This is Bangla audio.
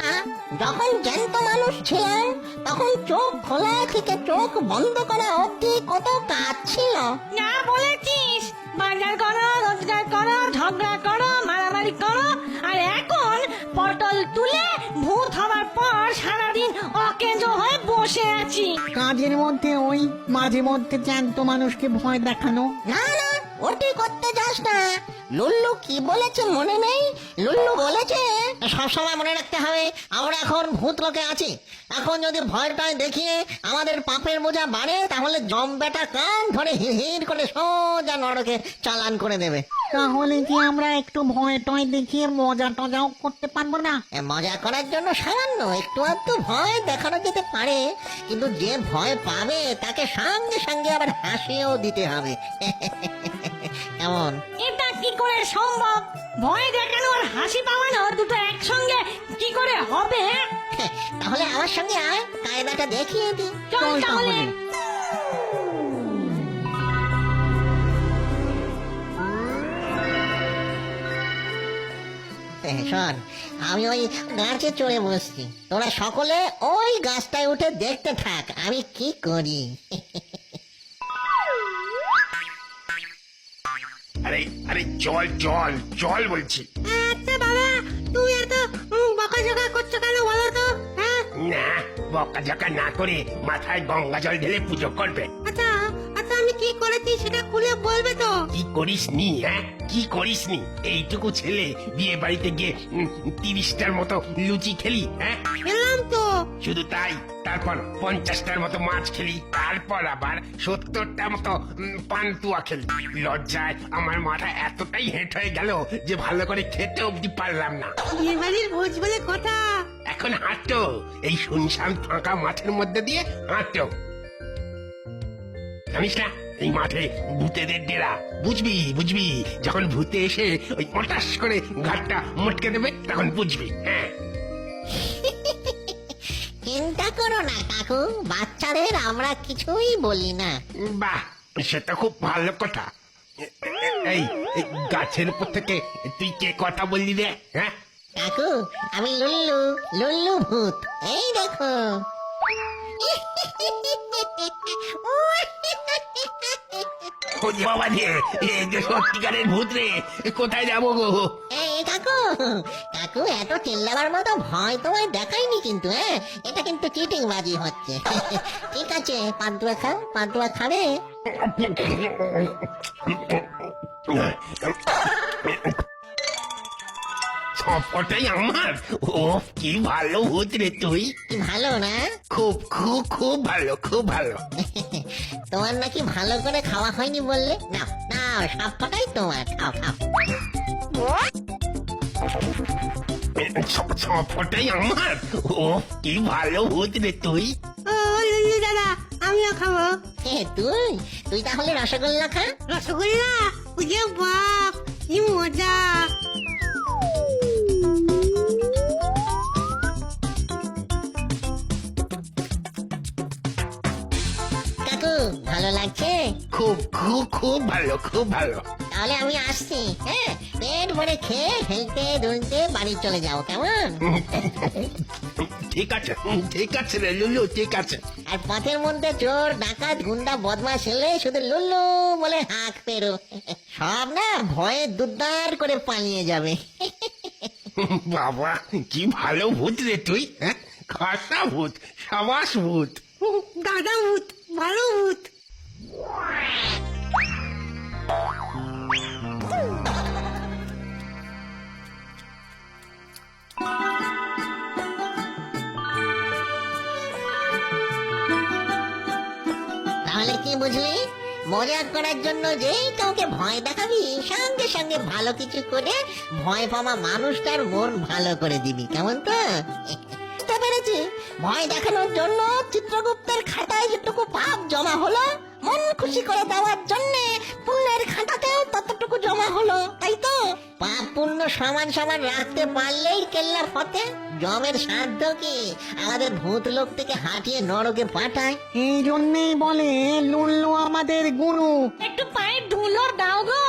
না, যখন জ্যান্ত মানুষ ছিলেন তখন চোখ খোলা থেকে চোখ বন্ধ করা অবধি কত কাজ ছিল। যা বলেছিস, বাজার করো, রোজগার করো, ঝগড়া করো, মারামারি করো, আর এখন পটল তুলে ভূত হওয়ার পর সারাদিন অকেজো হয়ে বসে আছি। কাজের মধ্যে ওই মাঝে মধ্যে জ্যান্ত মানুষকে ভয় দেখানো। না না, ওটি করতে যাস না। লুল্লু কি বলেছে মনে নেই? লুল্লু বলেছে সবসময় মনে রাখতে হবে আমরা এখন ভূত লোকে আছি। এখন যদি ভয়টায় দেখিয়ে আমাদের পাপের বোঝা বাড়ে তাহলে জম বেটা কান ধরে হিড় করে সোজা নরকে চালান করে দেবে। তাহলে কি আমরা একটু ভয় টয় দেখিয়ে মজা টজাও করতে পারবো না? মজা করার জন্য সামান্য একটু আধটু ভয় দেখানো যেতে পারে, কিন্তু যে ভয় পাবে তাকে সঙ্গে সঙ্গে আবার হাসিও দিতে হবে। কেমন? এটা কি করে সম্ভব? ভয় দেখানো আর হাসি পাওয়ানো দুটো একসঙ্গে কি করে হবে? তাহলে আমার সঙ্গে আয়, কায়দাটা দেখিয়ে দি। চল তাহলে। শোন, আমি ওই গাছে চড়ে বসছি, তোরা সকলে ওই গাছটায় উঠে দেখতে থাক আমি কি করি। আরে আরে চল চল চল বলছি। আচ্ছা বাবা, তুমি এত বকাঝকা করছো কেন বলো তো? হ্যাঁ, না, বকাঝকা না করে মাথায় গঙ্গা জল ঢেলে পুজো করবে। আচ্ছা আচ্ছা, আমি কি করেছি সেটা খুলে বলবে তো? কি করিস নি? হ্যাঁ, কি করিস নি? এইটুকু ছেলে বিয়ে বাড়িতে গিয়ে 30টার মতো লুচি খেলি। হ্যাঁ, খেলাম তো। শুধু তাই, তারপর 50টার মতো মাছ খেলি, তারপর আবার 70টার মতো পান্তুয়া খেলি। লজ্জায় আমার মাথা এতটাই হেঁট হয়ে গেল যে ভালো করে খেতে অব্দি পারলাম না। বিয়ে বাড়ির ভোজ বলে কথা। এখন হাঁটো, এই শুনশান ফাঁকা মাঠের মধ্যে দিয়ে হাঁটো। জানিস না, এই মাঠে ভূতেদের ডেরা। বুঝবি বুঝবি, যখন ভূতে এসে ওই পটাশ করে ঘাটটা মটকে দেবে তখন বুঝবি। হ্যাঁ, চিন্তা করো না কাকু, বাচ্চাদের আমরা কিছুই বলি না। বাহ, সেটা খুব ভালো কথা। এই এই গাছের উপর থেকে তুই কে কথা বললি রে? হ্যাঁ, কাকু, আমি লুল্লু, লুল্লু ভূত। এই দেখো। ওরে বাবা রে, এ যে সত্যিকারের ভূত রে, কোথায় যাবো গো? এই কাকু, কাকু এত চিল্লাবার মতো ভয় তোমায় দেখাইনি কিন্তু। হ্যাঁ, এটা কিন্তু চিটিং বাজি হচ্ছে। ঠিক আছে, পান্তুয়া খাও, পান্তুয়া খাবে? সবটাই আমার। ও কি ভালো ভূত রে তুই, কি ভালো না? খুব খুব খুব ভালো, খুব ভালো। তোমার নাকি ভালো করে খাওয়া হয়নি বললে? না না, সবটাই তোমার, খাও খাও। সবটাই আমার। ও কি ভালো ভূত রে তুই। ও লুলু দাদা, আমিও খাবো। তুই তুই তাহলে রসগোল্লা খা। রসগোল্লা? বুঝে বাপ, কি মজা। কাকু, ভালো লাগছে? খুব খুব খুব ভালো, খুব ভালো। তাহলে আমি আসছি। হ্যাঁ, পেট ভরে খেয়ে হেলতে দুলতে বাড়ি চলে যাও, কেমন? ঠিক আছে, ঠিক আছে রে লুলু, ঠিক আছে। আর পথের মধ্যে চোর ডাকাত গুন্ডা বদমাশ এলে শুধু লুল্লু বলে হাঁক পেরো। সব না ভয়ে দুদ্দার করে পালিয়ে যাবে। বাবা, কি ভালো ভূত রে তুই। হ্যাঁ, খাসা ভূত, সাবাস ভূত। দাদা ভূত, ভালো ভূত। তাহলে কি বুঝলি? মজা করার জন্য যেই কাউকে ভয় দেখাবি সঙ্গে সঙ্গে ভালো কিছু করে ভয় পাওয়া মানুষটার মন ভালো করে দিবি, কেমন তো? বুঝতে পেরেছি। ভয় দেখানোর জন্য চিত্রগুপ্তের খাতায় যেটুকু পাপ জমা হলো, মন খুশি করে দেওয়ার জন্য পুণ্যের খাতাতেও ততটুকু জমা হলো, তাই তো? পাপ পুণ্য সমান সমান রাখতে পারলেই কেল্লা ফতে। জমের সাধ্য কি আমাদের ভূত লোক থেকে হাঁটিয়ে নরকে পাঠায়? এই জন্যেই বলে লুল্লু আমাদের গুরু। একটু পায়ে ধুলো দাও গো।